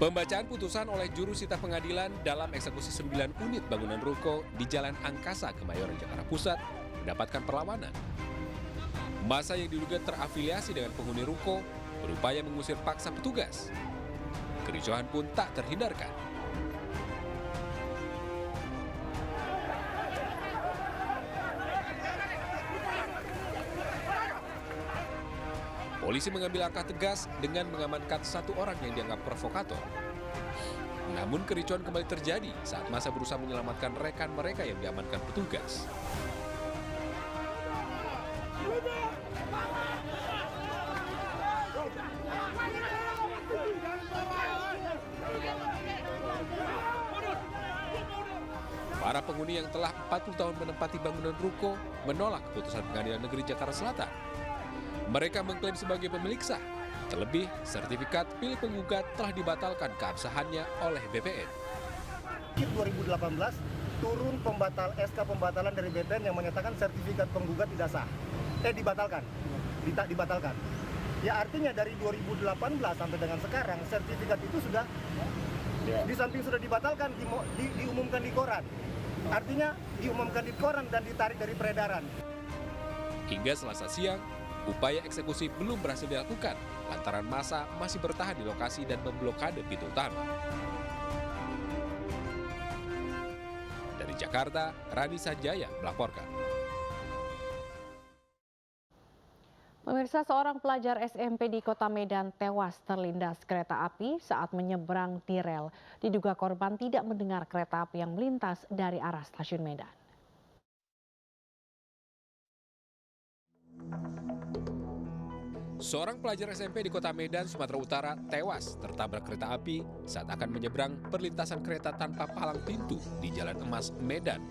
Pembacaan putusan oleh juru sita pengadilan dalam eksekusi 9 unit bangunan ruko di Jalan Angkasa, Kemayoran, Jakarta Pusat mendapatkan perlawanan. Massa yang diduga terafiliasi dengan penghuni ruko berupaya mengusir paksa petugas. Kericuhan pun tak terhindarkan. Polisi mengambil langkah tegas dengan mengamankan satu orang yang dianggap provokator. Namun kericuhan kembali terjadi saat massa berusaha menyelamatkan rekan mereka yang diamankan petugas. Para penghuni yang telah 40 tahun menempati bangunan ruko menolak keputusan Pengadilan Negeri Jakarta Selatan. Mereka mengklaim sebagai pemilik sah, terlebih sertifikat pilih penggugat telah dibatalkan keabsahannya oleh BPN. 2018 turun SK pembatalan dari BPN yang menyatakan sertifikat penggugat tidak sah. Dibatalkan. Ya artinya dari 2018 sampai dengan sekarang sertifikat itu sudah di samping sudah dibatalkan diumumkan di koran. Artinya diumumkan di koran dan ditarik dari peredaran. Hingga Selasa siang, upaya eksekusi belum berhasil dilakukan lantaran massa masih bertahan di lokasi dan memblokade pintu utama. Dari Jakarta, Rani Sanjaya melaporkan. Pemirsa, seorang pelajar SMP di Kota Medan tewas terlindas kereta api saat menyeberang di rel. Diduga korban tidak mendengar kereta api yang melintas dari arah stasiun Medan. Seorang pelajar SMP di Kota Medan, Sumatera Utara tewas tertabrak kereta api saat akan menyeberang perlintasan kereta tanpa palang pintu di Jalan Emas, Medan.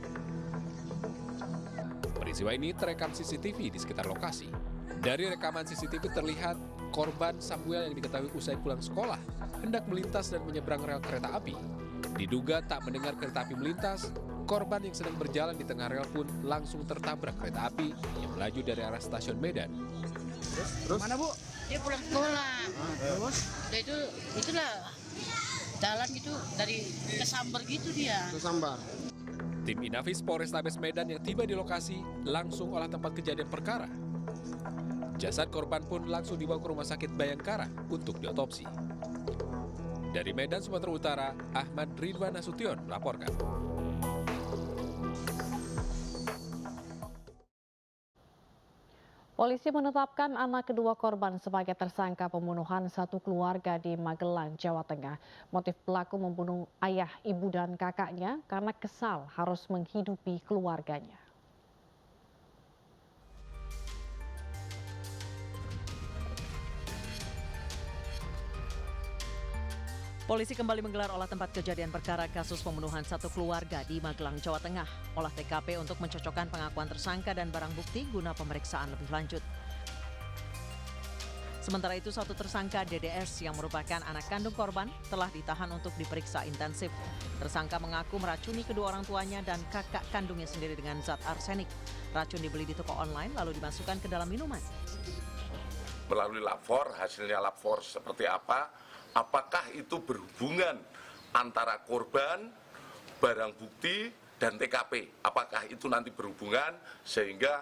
Peristiwa ini terekam CCTV di sekitar lokasi. Dari rekaman CCTV terlihat korban Samuel yang diketahui usai pulang sekolah hendak melintas dan menyeberang rel kereta api. Diduga tak mendengar kereta api melintas, korban yang sedang berjalan di tengah rel pun langsung tertabrak kereta api yang melaju dari arah stasiun Medan. Terus? Mana, Bu? Dia pulang sekolah. Terus? Dia itulah jalan gitu dari Kesambar gitu dia. Kesambar. Tim Inafis Polrestabes Medan yang tiba di lokasi langsung olah tempat kejadian perkara. Jasad korban pun langsung dibawa ke Rumah Sakit Bayangkara untuk diotopsi. Dari Medan, Sumatera Utara, Ahmad Ridwan Nasution melaporkan. Polisi menetapkan anak kedua korban sebagai tersangka pembunuhan satu keluarga di Magelang, Jawa Tengah. Motif pelaku membunuh ayah, ibu, dan kakaknya karena kesal harus menghidupi keluarganya. Polisi kembali menggelar olah tempat kejadian perkara kasus pembunuhan satu keluarga di Magelang, Jawa Tengah. Olah TKP untuk mencocokkan pengakuan tersangka dan barang bukti guna pemeriksaan lebih lanjut. Sementara itu, satu tersangka DDS yang merupakan anak kandung korban telah ditahan untuk diperiksa intensif. Tersangka mengaku meracuni kedua orang tuanya dan kakak kandungnya sendiri dengan zat arsenik. Racun dibeli di toko online lalu dimasukkan ke dalam minuman. Melalui lapor, hasilnya lapor seperti apa? Apakah itu berhubungan antara korban, barang bukti, dan TKP? Apakah itu nanti berhubungan sehingga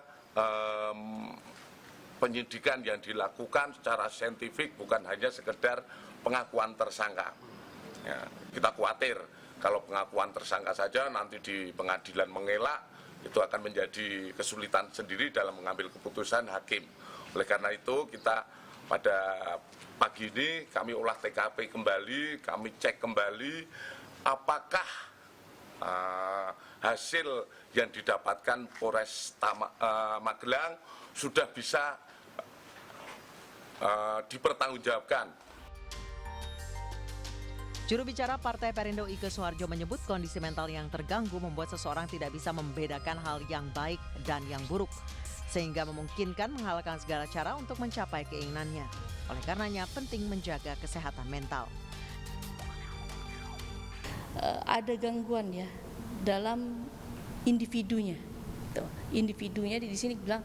penyidikan yang dilakukan secara saintifik bukan hanya sekedar pengakuan tersangka. Ya, kita khawatir kalau pengakuan tersangka saja nanti di pengadilan mengelak, itu akan menjadi kesulitan sendiri dalam mengambil keputusan hakim. Oleh karena itu kita pada pagi ini kami olah TKP kembali, kami cek kembali apakah hasil yang didapatkan Polres Magelang sudah bisa dipertanggungjawabkan. Juru bicara Partai Perindo Ike Suharjo menyebut kondisi mental yang terganggu membuat seseorang tidak bisa membedakan hal yang baik dan yang buruk, sehingga memungkinkan menghalalkan segala cara untuk mencapai keinginannya. Oleh karenanya penting menjaga kesehatan mental. Ada gangguan ya dalam individunya. Individunya di sini bilang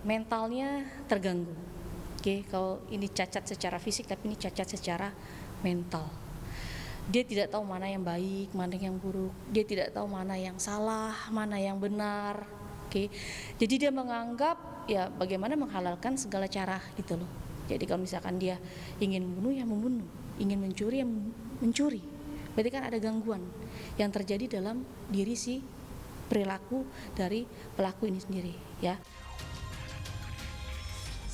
mentalnya terganggu. Oke, kalau ini cacat secara fisik, tapi ini cacat secara mental. Dia tidak tahu mana yang baik, mana yang buruk. Dia tidak tahu mana yang salah, mana yang benar. Oke, jadi dia menganggap ya bagaimana menghalalkan segala cara gitu loh. Jadi kalau misalkan dia ingin membunuh ya membunuh, ingin mencuri ya mencuri. Berarti kan ada gangguan yang terjadi dalam diri si perilaku dari pelaku ini sendiri, ya.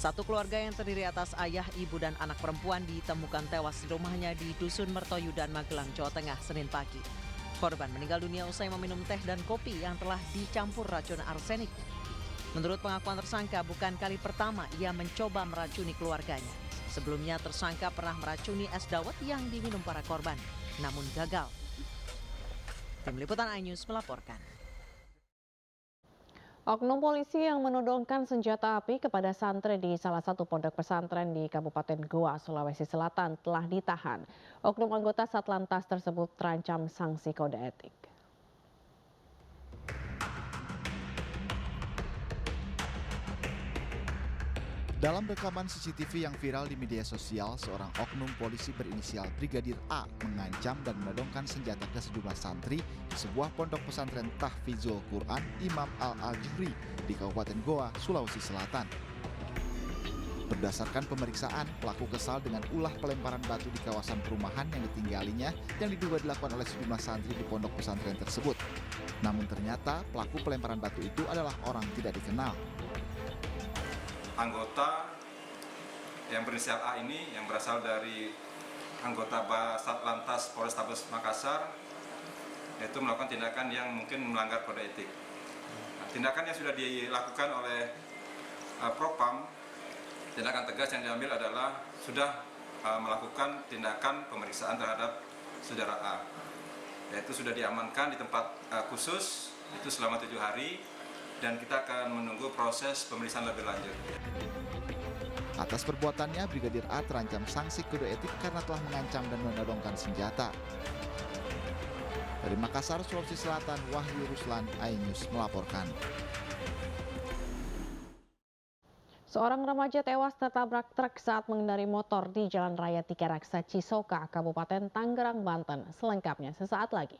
Satu keluarga yang terdiri atas ayah, ibu, dan anak perempuan ditemukan tewas di rumahnya di Dusun Mertoyudan, Magelang, Jawa Tengah, Senin pagi. Korban meninggal dunia usai meminum teh dan kopi yang telah dicampur racun arsenik. Menurut pengakuan tersangka, bukan kali pertama ia mencoba meracuni keluarganya. Sebelumnya tersangka pernah meracuni es dawet yang diminum para korban, namun gagal. Tim Liputan iNews melaporkan. Oknum polisi yang menodongkan senjata api kepada santri di salah satu pondok pesantren di Kabupaten Goa, Sulawesi Selatan telah ditahan. Oknum anggota Satlantas tersebut terancam sanksi kode etik. Dalam rekaman CCTV yang viral di media sosial, seorang oknum polisi berinisial Brigadir A mengancam dan menodongkan senjata ke sejumlah santri di sebuah pondok pesantren Tahfizul Quran Imam Al-Juhri di Kabupaten Goa, Sulawesi Selatan. Berdasarkan pemeriksaan, pelaku kesal dengan ulah pelemparan batu di kawasan perumahan yang ditinggalinya yang diduga dilakukan oleh sejumlah santri di pondok pesantren tersebut. Namun ternyata pelaku pelemparan batu itu adalah orang tidak dikenal. Anggota yang berinisial A ini yang berasal dari anggota Satlantas Polrestabes Makassar, yaitu melakukan tindakan yang mungkin melanggar kode etik. Tindakan yang sudah dilakukan oleh Propam, tindakan tegas yang diambil adalah sudah melakukan tindakan pemeriksaan terhadap saudara A, yaitu sudah diamankan di tempat khusus itu selama 7 hari. Dan kita akan menunggu proses pemeriksaan lebih lanjut. Atas perbuatannya, Brigadir A terancam sanksi kode etik karena telah mengancam dan menodongkan senjata. Dari Makassar, Sulawesi Selatan, Wahyu Ruslan, iNews melaporkan. Seorang remaja tewas tertabrak truk saat mengendari motor di Jalan Raya Tiga Raksa, Cisoka, Kabupaten Tangerang, Banten. Selengkapnya sesaat lagi.